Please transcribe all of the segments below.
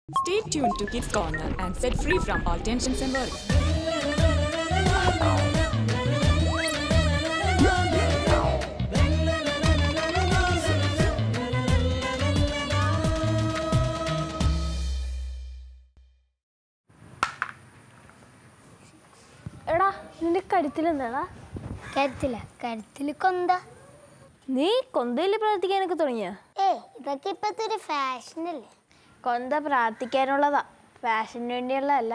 Stay tuned to Kids Corner and set free from all tensions and worries. എടാ നിന്റെ കരുത്തിലെന്താടാ? കരുത്തില് കൊന്ത. നീ കൊന്തയിൽ പ്രാർത്ഥിക്കാനൊക്കെ തുടങ്ങിയ? ഇതൊക്കെ ഇപ്പത്തെ ഒരു ഫാഷനല്ലേ. കൊന്ത പ്രാർത്ഥിക്കാനുള്ളതാ, ഫാഷന് വേണ്ടിയുള്ളതല്ല.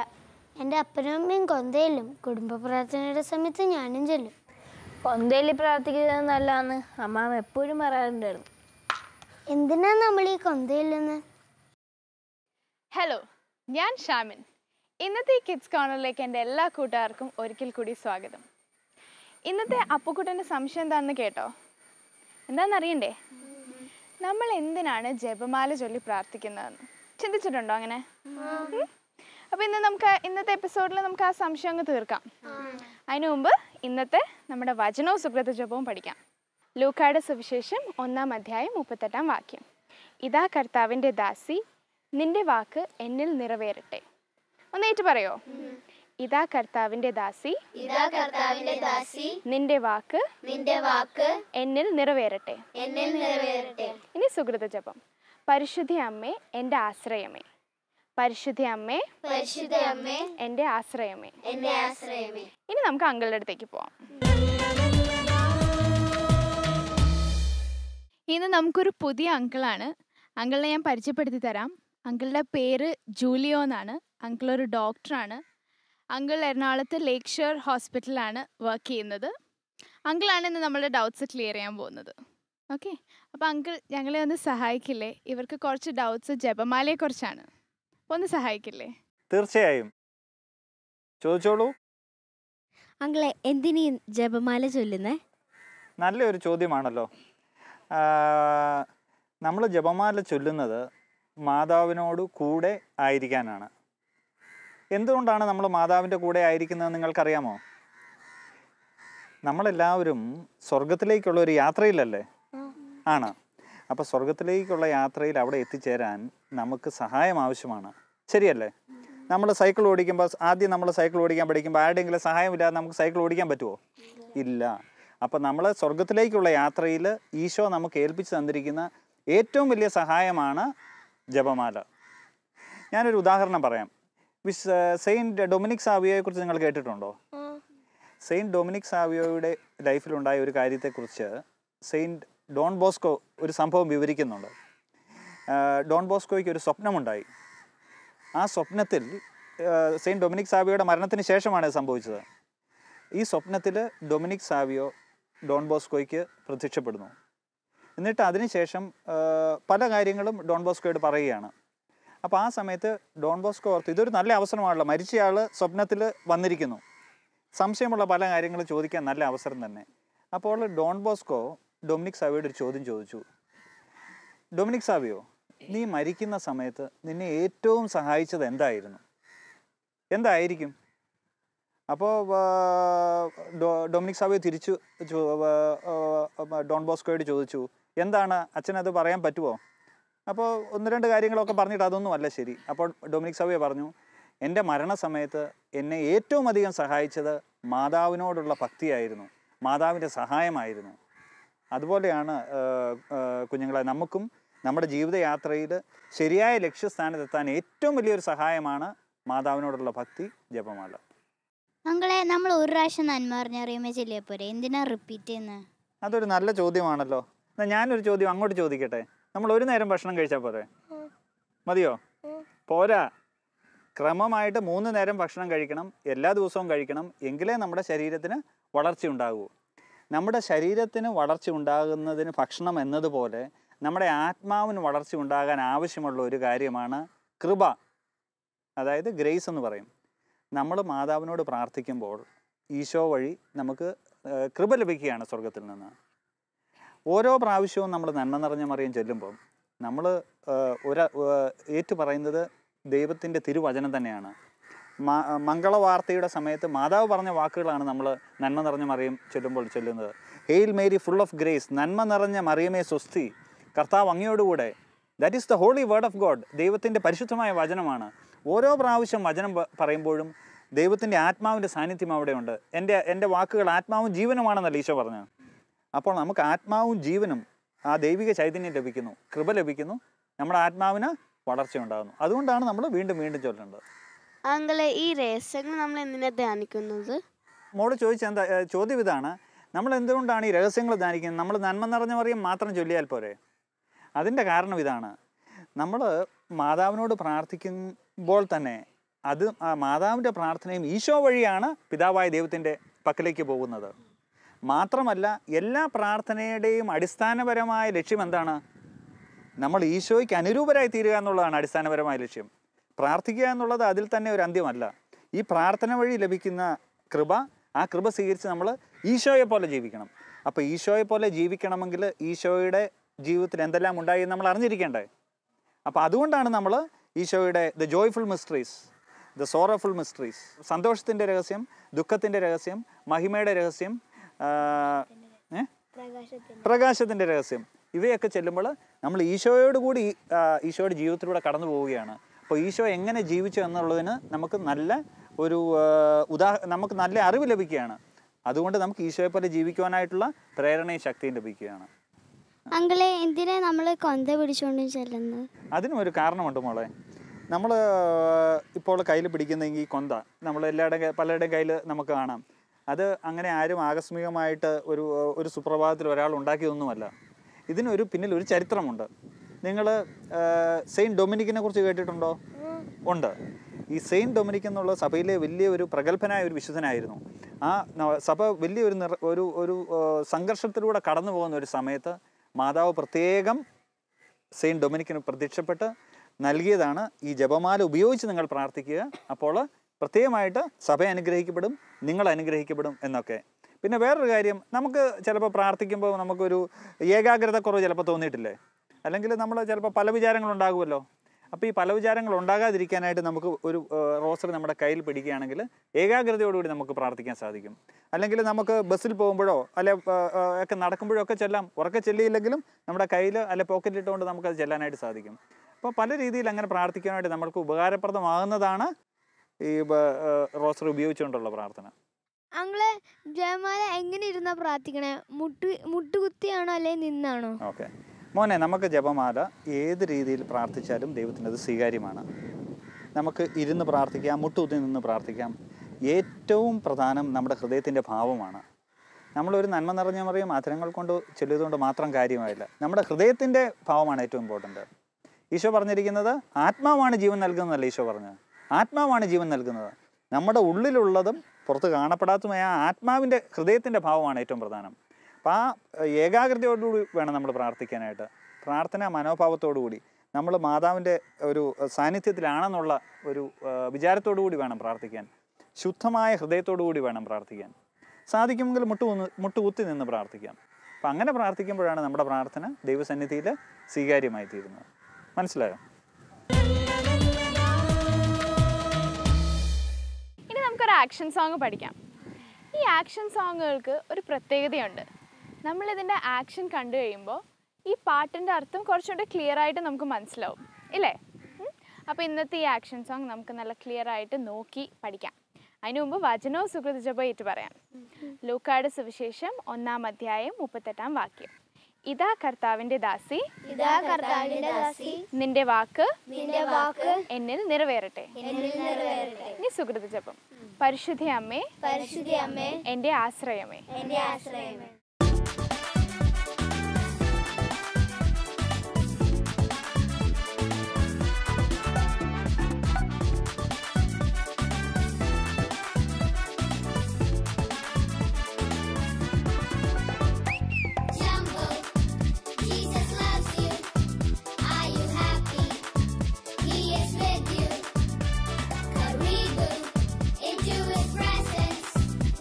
എൻ്റെ അപ്പനും അമ്മയും കൊന്തയിലും കുടുംബ പ്രാർത്ഥനയുടെ സമയത്ത് ഞാനും ചെല്ലും. കൊന്തയിൽ പ്രാർത്ഥിക്കുന്നത് നല്ലതാന്ന് അമ്മാമ്മ എപ്പോഴും പറയാറുണ്ടായിരുന്നു. എന്തിനാ നമ്മൾ ഈ കൊന്തയില്ലെന്ന്? ഹലോ, ഞാൻ ഷാമിൻ. ഇന്നത്തെ ഈ കിഡ്സ് കോർണറിലേക്ക് എൻ്റെ എല്ലാ കൂട്ടുകാർക്കും ഒരിക്കൽ കൂടി സ്വാഗതം. ഇന്നത്തെ അപ്പുക്കുട്ടൻ്റെ സംശയം എന്താണെന്ന് കേട്ടോ? എന്താണെന്നറിയണ്ടേ? നമ്മൾ എന്തിനാണ് ജപമാല ചൊല്ലി പ്രാർത്ഥിക്കുന്നതെന്ന് ചിന്തിച്ചിട്ടുണ്ടോ അങ്ങനെ? അപ്പോൾ ഇന്നത്തെ എപ്പിസോഡിൽ നമുക്ക് ആ സംശയം അങ്ങ് തീർക്കാം. അതിനു മുമ്പ് ഇന്നത്തെ നമ്മുടെ വചനവും സുകൃത ജപവും പഠിക്കാം. ലൂക്കായുടെ സുവിശേഷം 1-ാം അധ്യായം 38-ാം വാക്യം. ഇതാ കർത്താവിൻ്റെ ദാസി, നിന്റെ വാക്ക് എന്നിൽ നിറവേറട്ടെ. ഒന്നേറ്റ് പറയോ? ഇതാ കർത്താവിൻ്റെ ദാസി, നിന്റെ വാക്ക് എന്നിൽ നിറവേറട്ടെ. ഇനി സുകൃത ജപം. പരിശുദ്ധ അമ്മേ, എൻ്റെ ആശ്രയമേ. പരിശുദ്ധ അമ്മേ, എൻ്റെ ആശ്രയമേ. ഇനി നമുക്ക് അങ്കിളുടെ അടുത്തേക്ക് പോവാം. ഇന്ന് നമുക്കൊരു പുതിയ അങ്കിളാണ്. അങ്കിളിനെ ഞാൻ പരിചയപ്പെടുത്തി തരാം. അങ്കിളുടെ പേര് ജൂലിയോ എന്നാണ്. അങ്കിൾ ഒരു ഡോക്ടറാണ്. അങ്കിൾ എറണാകുളത്ത് ലേക്ക് ഷോർ ഹോസ്പിറ്റലിലാണ് വർക്ക് ചെയ്യുന്നത്. അങ്കിളാണ് ഇന്ന് നമ്മളുടെ ഡൗട്ട്സ് ക്ലിയർ ചെയ്യാൻ പോകുന്നത്. ഓക്കെ, അപ്പോൾ അങ്കിൾ ഞങ്ങളെ ഒന്ന് സഹായിക്കില്ലേ? ഇവർക്ക് കുറച്ച് ഡൗട്ട്സ് ജപമാലയെക്കുറിച്ചാണ്. അപ്പോൾ ഒന്ന് സഹായിക്കില്ലേ? തീർച്ചയായും, ചോദിച്ചോളൂ. അങ്കിളെ, എന്തിനീ ജപമാല ചൊല്ലുന്നേ? നല്ലൊരു ചോദ്യമാണല്ലോ. നമ്മൾ ജപമാല ചൊല്ലുന്നത് മാതാവിനോട് കൂടെ ആയിരിക്കാനാണ്. എന്തുകൊണ്ടാണ് നമ്മൾ മാതാവിൻ്റെ കൂടെ ആയിരിക്കുന്നത് നിങ്ങൾക്കറിയാമോ? നമ്മളെല്ലാവരും സ്വർഗത്തിലേക്കുള്ള ഒരു യാത്രയിലല്ലേ ആണ്. അപ്പോൾ സ്വർഗത്തിലേക്കുള്ള യാത്രയിൽ അവിടെ എത്തിച്ചേരാൻ നമുക്ക് സഹായം ആവശ്യമാണ്, ശരിയല്ലേ? നമ്മൾ സൈക്കിൾ ഓടിക്കുമ്പോൾ ആദ്യം നമ്മൾ സൈക്കിൾ ഓടിക്കാൻ പഠിക്കുമ്പോൾ ആരുടെയെങ്കിലും സഹായമില്ലാതെ നമുക്ക് സൈക്കിൾ ഓടിക്കാൻ പറ്റുമോ? ഇല്ല. അപ്പോൾ നമ്മൾ സ്വർഗത്തിലേക്കുള്ള യാത്രയിൽ ഈശോ നമുക്ക് ഏൽപ്പിച്ച് തന്നിരിക്കുന്ന ഏറ്റവും വലിയ സഹായമാണ് ജപമാല. ഞാനൊരു ഉദാഹരണം പറയാം. സെയിൻറ്റ് ഡൊമിനിക് സാവിയോയെക്കുറിച്ച് നിങ്ങൾ കേട്ടിട്ടുണ്ടോ? സെയിൻറ്റ് ഡൊമിനിക് സാവിയോയുടെ ലൈഫിലുണ്ടായ ഒരു കാര്യത്തെക്കുറിച്ച് സെയിൻറ്റ് ഡോൺ ബോസ്കോ ഒരു സംഭവം വിവരിക്കുന്നുണ്ട്. ഡോൺ ബോസ്കോയ്ക്ക് ഒരു സ്വപ്നമുണ്ടായി. ആ സ്വപ്നത്തിൽ സെയിൻറ്റ് ഡൊമിനിക് സാവിയോയുടെ മരണത്തിന് ശേഷമാണ് ഇത് സംഭവിച്ചത്. ഈ സ്വപ്നത്തിൽ ഡൊമിനിക് സാവിയോ ഡോൺ ബോസ്കോയ്ക്ക് പ്രത്യക്ഷപ്പെടുന്നു. എന്നിട്ട് അതിനുശേഷം പല കാര്യങ്ങളും ഡോൺ ബോസ്കോയോട് പറയുകയാണ്. അപ്പോൾ ആ സമയത്ത് ഡോൺ ബോസ്കോ ഓർത്ത് ഇതൊരു നല്ല അവസരമാണല്ലോ, മരിച്ചയാൾ സ്വപ്നത്തിൽ വന്നിരിക്കുന്നു, സംശയമുള്ള പല കാര്യങ്ങളും ചോദിക്കാൻ നല്ല അവസരം തന്നെ. അപ്പോൾ ഡോൺ ബോസ്കോ ഡൊമിനിക് സാവിയോട് ഒരു ചോദ്യം ചോദിച്ചു. ഡൊമിനിക് സാവിയോ, നീ മരിക്കുന്ന സമയത്ത് നിന്നെ ഏറ്റവും സഹായിച്ചത് എന്തായിരിക്കും? അപ്പോൾ ഡൊമിനിക് സാവിയോ തിരിച്ചു ഡോൺ ബോസ്കോയോട് ചോദിച്ചു, എന്താണ് അച്ഛനത് പറയാൻ പറ്റുമോ? അപ്പോൾ 1-2 കാര്യങ്ങളൊക്കെ പറഞ്ഞിട്ട് അതൊന്നും അല്ല ശരി. അപ്പോൾ ഡൊമിനിക് സാവിയോ പറഞ്ഞു, എൻ്റെ മരണസമയത്ത് എന്നെ ഏറ്റവും അധികം സഹായിച്ചത് മാതാവിനോടുള്ള ഭക്തിയായിരുന്നു, മാതാവിൻ്റെ സഹായമായിരുന്നു. അതുപോലെയാണ് കുഞ്ഞുങ്ങളെ, നമുക്കും നമ്മുടെ ജീവിതയാത്രയിൽ ശരിയായ ലക്ഷ്യസ്ഥാനത്തെത്താൻ ഏറ്റവും വലിയൊരു സഹായമാണ് മാതാവിനോടുള്ള ഭക്തി, ജപമാല. അങ്ങളെ, നമ്മൾ ഒരു പ്രാവശ്യം നന്മ പറഞ്ഞറിയുമേ ചെല്ലിയ പോരെ, എന്തിനാ റിപ്പീറ്റ് ചെയ്യുന്നത്? അതൊരു നല്ല ചോദ്യമാണല്ലോ. എന്നാൽ ഞാനൊരു ചോദ്യം അങ്ങോട്ട് ചോദിക്കട്ടെ. നമ്മൾ ഒരു നേരം ഭക്ഷണം കഴിച്ചാൽ പോരെ? മതിയോ? പോരാ. ക്രമമായിട്ട് 3 നേരം ഭക്ഷണം കഴിക്കണം, എല്ലാ ദിവസവും കഴിക്കണം. എങ്കിലേ നമ്മുടെ ശരീരത്തിന് വളർച്ച ഉണ്ടാകൂ. നമ്മുടെ ശരീരത്തിന് വളർച്ച ഉണ്ടാകുന്നതിന് ഭക്ഷണം എന്നതുപോലെ നമ്മുടെ ആത്മാവിന് വളർച്ച ഉണ്ടാകാൻ ആവശ്യമുള്ള ഒരു കാര്യമാണ് കൃപ, അതായത് ഗ്രേസ് എന്ന് പറയും. നമ്മൾ മാതാവിനോട് പ്രാർത്ഥിക്കുമ്പോൾ ഈശോ വഴി നമുക്ക് കൃപ ലഭിക്കുകയാണ് സ്വർഗത്തിൽ നിന്ന്. ഓരോ പ്രാവശ്യവും നമ്മൾ നന്മ നിറഞ്ഞ മറിയം ചൊല്ലുമ്പോൾ നമ്മൾ ഏറ്റു പറയുന്നത് ദൈവത്തിൻ്റെ തിരുവചനം തന്നെയാണ്. മംഗളവാർത്തയുടെ സമയത്ത് മാതാവ് പറഞ്ഞ വാക്കുകളാണ് നമ്മൾ നന്മ നിറഞ്ഞ മറിയം ചൊല്ലുമ്പോൾ ചൊല്ലുന്നത്. Hail Mary full of grace, നന്മ നിറഞ്ഞ മറിയമേ സ്വസ്തി, കർത്താവ് അങ്ങയോടുകൂടെ, that is the holy word of God. ദൈവത്തിൻ്റെ പരിശുദ്ധമായ വചനമാണ്. ഓരോ പ്രാവശ്യം വചനം പറയുമ്പോഴും ദൈവത്തിൻ്റെ ആത്മാവിൻ്റെ സാന്നിധ്യം അവിടെയുണ്ട്. എൻ്റെ വാക്കുകൾ ആത്മാവും ജീവനുമാണെന്നല്ല ഈശോ പറഞ്ഞു. അപ്പോൾ നമുക്ക് ആത്മാവും ജീവനും ആ ദൈവിക ചൈതന്യം ലഭിക്കുന്നു, കൃപ ലഭിക്കുന്നു, നമ്മുടെ ആത്മാവിന് വളർച്ച ഉണ്ടാകുന്നു. അതുകൊണ്ടാണ് നമ്മൾ വീണ്ടും വീണ്ടും ചൊല്ലേണ്ടത്. അങ്ങളെ ഈ രഹസ്യങ്ങൾ നമ്മൾ എന്തിനാ ധ്യാനിക്കുന്നത്? മോള് ചോദിച്ച എന്താ ചോദ്യം ഇതാണ്, നമ്മൾ എന്തുകൊണ്ടാണ് ഈ രഹസ്യങ്ങൾ ധ്യാനിക്കുന്നത്? നമ്മൾ നന്മ നിറഞ്ഞ മറിയം മാത്രം ചൊല്ലിയാൽ പോരെ? അതിൻ്റെ കാരണം ഇതാണ്, നമ്മൾ മാതാവിനോട് പ്രാർത്ഥിക്കുമ്പോൾ തന്നെ അത് ആ മാതാവിൻ്റെ പ്രാർത്ഥനയും ഈശോ വഴിയാണ് പിതാവായ ദൈവത്തിൻ്റെ പക്കലേക്ക് പോകുന്നത്. മാത്രമല്ല എല്ലാ പ്രാർത്ഥനയുടെയും അടിസ്ഥാനപരമായ ലക്ഷ്യം എന്താണ്? നമ്മൾ ഈശോയ്ക്ക് അനുരൂപരായി തീരുക എന്നുള്ളതാണ് അടിസ്ഥാനപരമായ ലക്ഷ്യം. പ്രാർത്ഥിക്കുക എന്നുള്ളത് അതിൽ തന്നെ ഒരു അന്ത്യമല്ല. ഈ പ്രാർത്ഥന വഴി ലഭിക്കുന്ന കൃപ, ആ കൃപ സ്വീകരിച്ച് നമ്മൾ ഈശോയെ പോലെ ജീവിക്കണം. അപ്പോൾ ഈശോയെ പോലെ ജീവിക്കണമെങ്കിൽ ഈശോയുടെ ജീവിതത്തിൽ എന്തെല്ലാം ഉണ്ടായി എന്ന് നമ്മൾ അറിഞ്ഞിരിക്കേണ്ടേ? അപ്പോൾ അതുകൊണ്ടാണ് നമ്മൾ ഈശോയുടെ the joyful mysteries, the sorrowful mysteries, സന്തോഷത്തിൻ്റെ രഹസ്യം, ദുഃഖത്തിൻ്റെ രഹസ്യം, മഹിമയുടെ രഹസ്യം, പ്രകാശത്തിൻ്റെ രഹസ്യം, ഇവയൊക്കെ ചെല്ലുമ്പോൾ നമ്മൾ ഈശോയോട് കൂടി ഈശോയുടെ ജീവിതത്തിലൂടെ കടന്നു പോവുകയാണ്. അപ്പോൾ ഈശോ എങ്ങനെ ജീവിച്ചു എന്നുള്ളതിന് നമുക്ക് നല്ല ഒരു നമുക്ക് നല്ല അറിവ് ലഭിക്കുകയാണ്. അതുകൊണ്ട് നമുക്ക് ഈശോയെ പോലെ ജീവിക്കുവാനായിട്ടുള്ള പ്രേരണയും ശക്തിയും ലഭിക്കുകയാണ്. അങ്കിളെ എന്തിനാ നമ്മൾ കൊന്ത പിടിച്ചുകൊണ്ട് ചെല്ലുന്നത്? അതിനും ഒരു കാരണമുണ്ട് മോളെ. നമ്മൾ ഇപ്പോൾ കയ്യിൽ പിടിക്കുന്നെങ്കിൽ കൊന്ത നമ്മൾ പലരുടെയും കയ്യിൽ നമുക്ക് കാണാം. അത് അങ്ങനെ ആരും ആകസ്മികമായിട്ട് ഒരു സുപ്രഭാതത്തിൽ ഒരാൾ ഉണ്ടാക്കിയതൊന്നുമല്ല. ഇതിനൊരു പിന്നിൽ ഒരു ചരിത്രമുണ്ട്. നിങ്ങൾ സെയിൻറ്റ് ഡൊമിനിക്കിനെ കുറിച്ച് കേട്ടിട്ടുണ്ടോ? ഉണ്ട്. ഈ സെയിൻറ്റ് ഡൊമിനിക് എന്നുള്ള സഭയിലെ വലിയൊരു പ്രഗത്ഭനായ ഒരു വിശുദ്ധനായിരുന്നു. ആ സഭ വലിയൊരു ഒരു സംഘർഷത്തിലൂടെ കടന്നു പോകുന്ന ഒരു സമയത്ത് മാതാവ് പ്രത്യേകം സെയിൻറ്റ് ഡൊമിനിക്കിന് പ്രത്യക്ഷപ്പെട്ട് നൽകിയതാണ് ഈ ജപമാല ഉപയോഗിച്ച് നിങ്ങൾ പ്രാർത്ഥിക്കുക, അപ്പോൾ പ്രത്യേകമായിട്ട് സഭ അനുഗ്രഹിക്കപ്പെടും, നിങ്ങൾ അനുഗ്രഹിക്കപ്പെടും എന്നൊക്കെ. പിന്നെ വേറൊരു കാര്യം, നമുക്ക് ചിലപ്പോൾ പ്രാർത്ഥിക്കുമ്പോൾ നമുക്കൊരു ഏകാഗ്രതക്കുറവ് ചിലപ്പോൾ തോന്നിയിട്ടില്ലേ? അല്ലെങ്കിൽ നമ്മൾ ചിലപ്പോൾ പല വിചാരങ്ങളുണ്ടാകുമല്ലോ. അപ്പോൾ ഈ പല വിചാരങ്ങൾ ഉണ്ടാകാതിരിക്കാനായിട്ട് നമുക്ക് ഒരു റോസറി നമ്മുടെ കയ്യിൽ പിടിക്കുകയാണെങ്കിൽ ഏകാഗ്രതയോടുകൂടി നമുക്ക് പ്രാർത്ഥിക്കാൻ സാധിക്കും. അല്ലെങ്കിൽ നമുക്ക് ബസ്സിൽ പോകുമ്പോഴോ ഒക്കെ നടക്കുമ്പോഴോ ഒക്കെ ചെല്ലാം. ഉറക്കെ ചെല്ലിയില്ലെങ്കിലും നമ്മുടെ കയ്യിൽ പോക്കറ്റിലിട്ടുകൊണ്ട് നമുക്കത് ചെല്ലാനായിട്ട് സാധിക്കും. അപ്പോൾ പല രീതിയിൽ അങ്ങനെ പ്രാർത്ഥിക്കാനായിട്ട് നമ്മൾക്ക് ഉപകാരപ്രദമാകുന്നതാണ് ഈ റോസറി ഉപയോഗിച്ചുകൊണ്ടുള്ള പ്രാർത്ഥന. അങ്ങളെ ജയമാല എങ്ങനെ ഇരുന്നാ പ്രാർത്ഥിക്കണേ? മുട്ടുകുത്തിയാണോ അല്ലെ നിന്നാണോ? ഓക്കെ മോനെ, നമുക്ക് ജപമാല ഏത് രീതിയിൽ പ്രാർത്ഥിച്ചാലും ദൈവത്തിനത് സ്വീകാര്യമാണ്. നമുക്ക് ഇരുന്ന് പ്രാർത്ഥിക്കാം, മുട്ടുകുത്തി നിന്ന് പ്രാർത്ഥിക്കാം. ഏറ്റവും പ്രധാനം നമ്മുടെ ഹൃദയത്തിൻ്റെ ഭാവമാണ്. നമ്മളൊരു നന്മ നിറഞ്ഞ മറിയം അധരങ്ങൾ കൊണ്ട് ചൊല്ലിയതുകൊണ്ട് മാത്രം കാര്യമായില്ല. നമ്മുടെ ഹൃദയത്തിൻ്റെ ഭാവമാണ് ഏറ്റവും ഇമ്പോർട്ടൻ്റ്. ഈശോ പറഞ്ഞിരിക്കുന്നത് ആത്മാവാണ് ജീവൻ നൽകുന്നതല്ല. ഈശോ പറഞ്ഞത് ആത്മാവാണ് ജീവൻ നൽകുന്നത്. നമ്മുടെ ഉള്ളിലുള്ളതും പുറത്ത് കാണപ്പെടാത്തതുമായ ആ ആത്മാവിൻ്റെ ഹൃദയത്തിൻ്റെ ഭാവമാണ് ഏറ്റവും പ്രധാനം. അപ്പോൾ ആ ഏകാഗ്രതയോടുകൂടി വേണം നമ്മൾ പ്രാർത്ഥിക്കാനായിട്ട്. പ്രാർത്ഥനാ മനോഭാവത്തോടുകൂടി നമ്മൾ മാതാവിൻ്റെ ഒരു സാന്നിധ്യത്തിലാണെന്നുള്ള ഒരു വിചാരത്തോടു കൂടി വേണം പ്രാർത്ഥിക്കാൻ. ശുദ്ധമായ ഹൃദയത്തോടു കൂടി വേണം പ്രാർത്ഥിക്കാൻ. സാധിക്കുമെങ്കിൽ മുട്ടുകുത്തി നിന്ന് പ്രാർത്ഥിക്കാം. അപ്പം അങ്ങനെ പ്രാർത്ഥിക്കുമ്പോഴാണ് നമ്മുടെ പ്രാർത്ഥന ദൈവസന്നിധിയിൽ സ്വീകാര്യമായി തീരുന്നത്. മനസ്സിലായോ? ഇനി നമുക്കൊരു ആക്ഷൻ സോങ് പഠിക്കാം. ഈ ആക്ഷൻ സോങ്ങുകൾക്ക് ഒരു പ്രത്യേകതയുണ്ട്. നമ്മളിതിൻ്റെ ആക്ഷൻ കണ്ടു കഴിയുമ്പോൾ ഈ പാട്ടിൻ്റെ അർത്ഥം കുറച്ചുകൂടെ ക്ലിയർ ആയിട്ട് നമുക്ക് മനസ്സിലാവും, ഇല്ലേ? അപ്പോൾ ഇന്നത്തെ ഈ ആക്ഷൻ സോങ് നമുക്ക് നല്ല ക്ലിയർ ആയിട്ട് നോക്കി പഠിക്കാം. അതിനു മുമ്പ് വചനവും സുകൃത ജപവും ഏറ്റു പറയാം. ലൂക്കായുടെ സുവിശേഷം 1-ാം അധ്യായം 38-ാം വാക്യം. ഇതാ കർത്താവിന്റെ ദാസി, നിന്റെ വാക്ക് എന്നിൽ നിറവേറട്ടെ. ഇനി സുകൃത ജപം. പരിശുദ്ധ അമ്മേ, എന്റെ ആശ്രയമേ. Into his presence,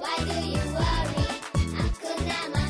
why do you worry? I could never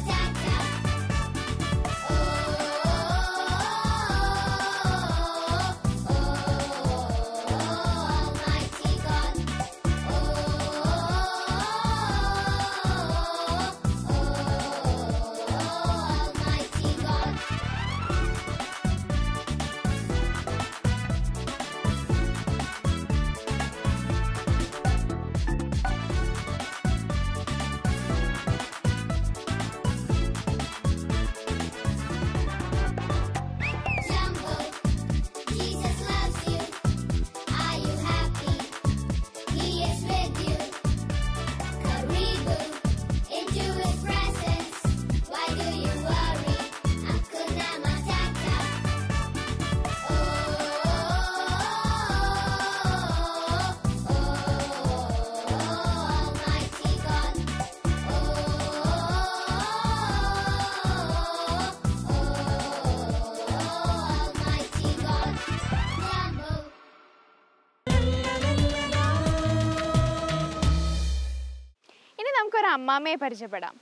അമ്മാമ്മയെ പരിചയപ്പെടാം.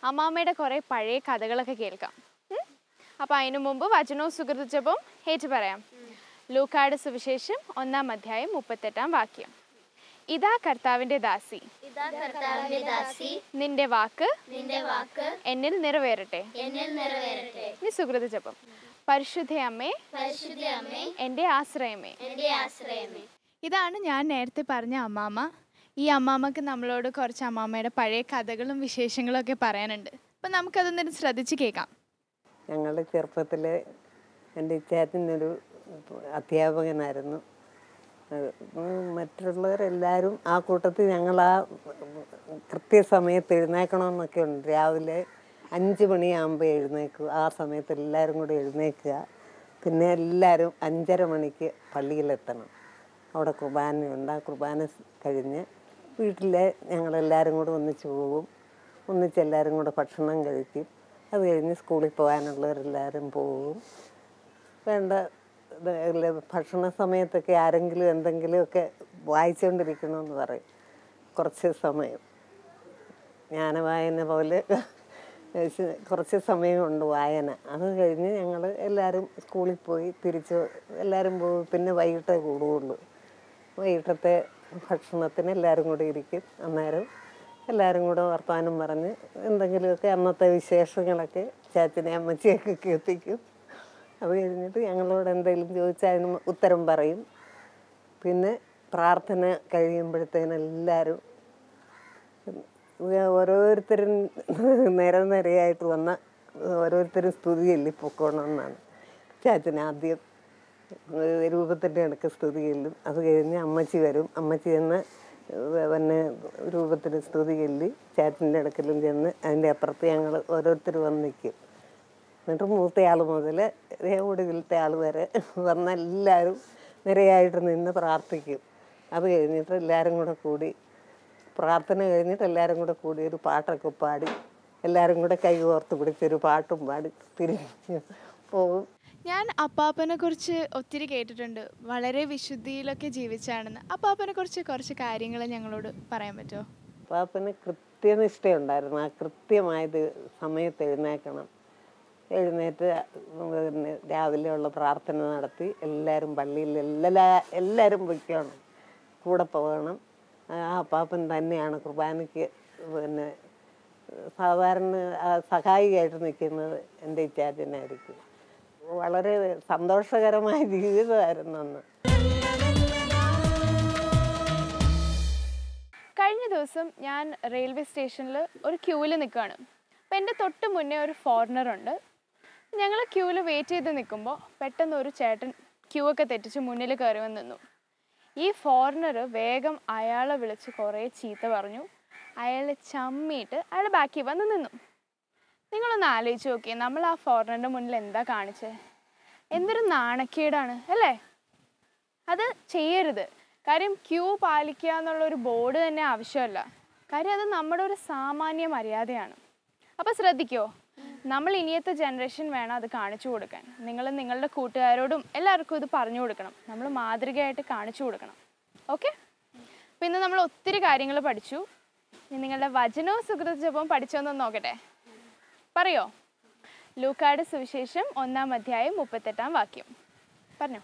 അമ്മാമ്മയുടെ കുറേ പഴയ കഥകളൊക്കെ കേൾക്കാം. അപ്പോൾ അതിനു മുമ്പ് വചനവും സുകൃതജപവും ഏറ്റു പറയാം. ലൂക്കായുടെ സുവിശേഷം 1-ാം അധ്യായം 38-ാം വാക്യം. ഇതാ കർത്താവിന്റെ ദാസി, നിന്റെ വാക്ക് എന്നിൽ നിറവേറട്ടെ. ഇനി സുകൃതജപം. പരിശുദ്ധ അമ്മേ, എൻ്റെ ആശ്രയമേ. ഇതാണ് ഞാൻ നേരത്തെ പറഞ്ഞ അമ്മാമ്മ. ഈ അമ്മാമ്മക്ക് നമ്മളോട് കുറച്ച് അമ്മാമ്മയുടെ പഴയ കഥകളും വിശേഷങ്ങളും ഒക്കെ പറയാനുണ്ട്. അപ്പം നമുക്കതൊന്നും ശ്രദ്ധിച്ച് കേൾക്കാം. ഞങ്ങളുടെ ചെറുപ്പത്തിൽ എൻ്റെ ഇച്ചാച്ചനൊരു അധ്യാപകനായിരുന്നു. മറ്റുള്ളവരെല്ലാവരും ആ കൂട്ടത്തിൽ ഞങ്ങൾ ആ കൃത്യസമയത്ത് എഴുന്നേക്കണമെന്നൊക്കെ ഉണ്ട്. രാവിലെ 5 മണിയാകുമ്പോൾ എഴുന്നേക്കും. ആ സമയത്ത് എല്ലാവരും കൂടി എഴുന്നേൽക്കുക. പിന്നെ എല്ലാവരും 5:30 മണിക്ക് പള്ളിയിലെത്തണം. അവിടെ കുർബാനയുണ്ട്. ആ കുർബാന കഴിഞ്ഞ് വീട്ടിലെ ഞങ്ങളെല്ലാവരും കൂടെ ഒന്നിച്ച് പോകും. ഒന്നിച്ചെല്ലാവരും കൂടെ ഭക്ഷണം കഴിക്കും. അത് കഴിഞ്ഞ് സ്കൂളിൽ പോകാനുള്ളവരെല്ലാവരും പോകും. വേണ്ട ഭക്ഷണ സമയത്തൊക്കെ ആരെങ്കിലും എന്തെങ്കിലുമൊക്കെ വായിച്ചുകൊണ്ടിരിക്കണമെന്ന് പറയും. കുറച്ച് സമയം ജ്ഞാനവായന പോലെ കുറച്ച് സമയമുണ്ട് വായന. അത് കഴിഞ്ഞ് ഞങ്ങൾ എല്ലാവരും സ്കൂളിൽ പോയി തിരിച്ച് എല്ലാവരും പോകും. പിന്നെ വൈകിട്ടേ കൂടുകയുള്ളൂ. വൈകിട്ടത്തെ ഭക്ഷണത്തിന് എല്ലാവരും കൂടി ഇരിക്കും. അന്നേരം എല്ലാവരും കൂടെ വർത്തമാനം പറഞ്ഞ് എന്തെങ്കിലുമൊക്കെ അന്നത്തെ വിശേഷങ്ങളൊക്കെ ചാച്ചനെ അമ്മച്ചിയൊക്കെ കേൾപ്പിക്കും. അത് കഴിഞ്ഞിട്ട് ഞങ്ങളോട് എന്തെങ്കിലും ചോദിച്ചാൽ അതിന് ഉത്തരം പറയും. പിന്നെ പ്രാർത്ഥന കഴിയുമ്പോഴത്തേനെല്ലാവരും ഓരോരുത്തരും നിരയായിട്ട് വന്ന ഓരോരുത്തരും സ്തുതി ചൊല്ലി പൊക്കോണമെന്നാണ്. ചാച്ചന് ആദ്യം രൂപത്തിൻ്റെ ഇടയ്ക്ക് സ്തുതി ചൊല്ലും. അത് കഴിഞ്ഞ് അമ്മച്ചി വരും. അമ്മച്ചി ചെന്ന് പിന്നെ രൂപത്തിന് സ്തുതി ചൊല്ലി ചാച്ചൻ്റെ ഇടയ്ക്കലും ചെന്ന് അതിൻ്റെ അപ്പുറത്ത് ഞങ്ങൾ ഓരോരുത്തർ വന്ന് നിൽക്കും. എന്നിട്ട് മൂത്തയാൾ മുതൽ ഒടുവിലത്തെ ആൾ വരെ വന്ന എല്ലാവരും നിരയായിട്ട് നിന്ന് പ്രാർത്ഥിക്കും. അത് കഴിഞ്ഞിട്ട് എല്ലാവരും കൂടെ കൂടി പ്രാർത്ഥന കഴിഞ്ഞിട്ട് എല്ലാവരും കൂടെ കൂടി ഒരു പാട്ടൊക്കെ പാടി എല്ലാവരും കൂടെ കൈ കോർത്ത് പിടിച്ചൊരു പാട്ടും പാടി തിരിഞ്ഞ് പോകും. ഞാൻ അപ്പാപ്പനെ കുറിച്ച് ഒത്തിരി കേട്ടിട്ടുണ്ട്. വളരെ വിശുദ്ധിയിലൊക്കെ ജീവിച്ചാണെന്ന്. അപ്പാപ്പനെ കുറിച്ച് കുറച്ച് കാര്യങ്ങൾ ഞങ്ങളോട് പറയാൻ പറ്റുമോ? അപ്പാപ്പന് കൃത്യനിഷ്ഠയുണ്ടായിരുന്നു. ആ കൃത്യമായത് സമയത്ത് എഴുന്നേക്കണം. എഴുന്നേറ്റ് പിന്നെ രാവിലെയുള്ള പ്രാർത്ഥന നടത്തി എല്ലാവരും പള്ളിയിൽ എല്ലാവരും വയ്ക്കണം, കൂടെ പോകണം. ആ അപ്പാപ്പൻ തന്നെയാണ് കുർബാനയ്ക്ക് പിന്നെ സാധാരണ സഹായിയായിട്ട് നിൽക്കുന്നത് എൻ്റെ ഇച്ചാച്ചനായിരിക്കും. വളരെ സന്തോഷകരമായ ജീവിതമായിരുന്നു അന്ന്. കഴിഞ്ഞ ദിവസം ഞാൻ റെയിൽവേ സ്റ്റേഷനിൽ ഒരു ക്യൂവിൽ നിൽക്കുകയാണ്. അപ്പോൾ എൻ്റെ തൊട്ട് മുന്നേ ഒരു ഫോറിനറുണ്ട്. ഞങ്ങൾ ക്യൂവിൽ വെയിറ്റ് ചെയ്ത് നിൽക്കുമ്പോൾ പെട്ടെന്ന് ഒരു ചേട്ടൻ ക്യൂ ഒക്കെ തെറ്റിച്ച് മുന്നിൽ കയറി വന്ന് നിന്നു. ഈ ഫോറിനർ വേഗം അയാളെ വിളിച്ച് കുറേ ചീത്ത പറഞ്ഞു. അയാളെ ചമ്മിയിട്ട് അയാൾ ബാക്കിൽ വന്ന് നിന്നു. നിങ്ങളൊന്ന് ആലോചിച്ച് നോക്കിയേ, നമ്മൾ ആ ഫോറിനറിൻ്റെ മുന്നിൽ എന്താ കാണിച്ചത്? എന്തൊരു നാണക്കേടാണ് അല്ലേ? അത് ചെയ്യരുത്. കാര്യം ക്യൂ പാലിക്കുക എന്നുള്ളൊരു ബോർഡ് തന്നെ ആവശ്യമല്ല. കാര്യം അത് നമ്മുടെ ഒരു സാമാന്യ മര്യാദയാണ്. അപ്പോൾ ശ്രദ്ധിക്കുമോ, നമ്മൾ ഇനിയത്തെ ജനറേഷൻ വേണം അത് കാണിച്ചു കൊടുക്കാൻ. നിങ്ങൾ നിങ്ങളുടെ കൂട്ടുകാരോടും എല്ലാവർക്കും ഇത് പറഞ്ഞു കൊടുക്കണം. നമ്മൾ മാതൃകയായിട്ട് കാണിച്ചു കൊടുക്കണം. ഓക്കെ? അപ്പോൾ ഇന്ന് നമ്മൾ ഒത്തിരി കാര്യങ്ങൾ പഠിച്ചു. നിങ്ങളുടെ വചനവും സുകൃതജപവും പഠിച്ചോന്ന് നോക്കട്ടെ. പറയോ? ലൂക്കായുടെ സുവിശേഷം 1-ാം അധ്യായം 38-ാം വാക്യം പറഞ്ഞോ.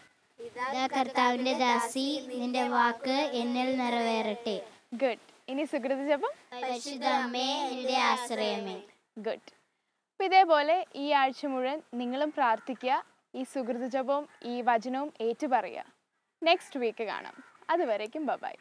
കർത്താവിന്റെ ദാസി, നിന്റെ വാക്ക് എന്നിൽ നിറവേറട്ടെ. ഗുഡ്. ഇനി സുകൃതജപം. പരിശുദ്ധ അമ്മേ, എൻ്റെ ആശ്രയമേ. ഗുഡ്. അപ്പോൾ ഇതേപോലെ ഈ ആഴ്ച മുഴുവൻ നിങ്ങളും പ്രാർത്ഥിക്കുക. ഈ സുകൃതജപവും ഈ വചനവും ഏറ്റുപറയുക. നെക്സ്റ്റ് വീക്ക് കാണാം. അതുവരേക്കും ബൈ.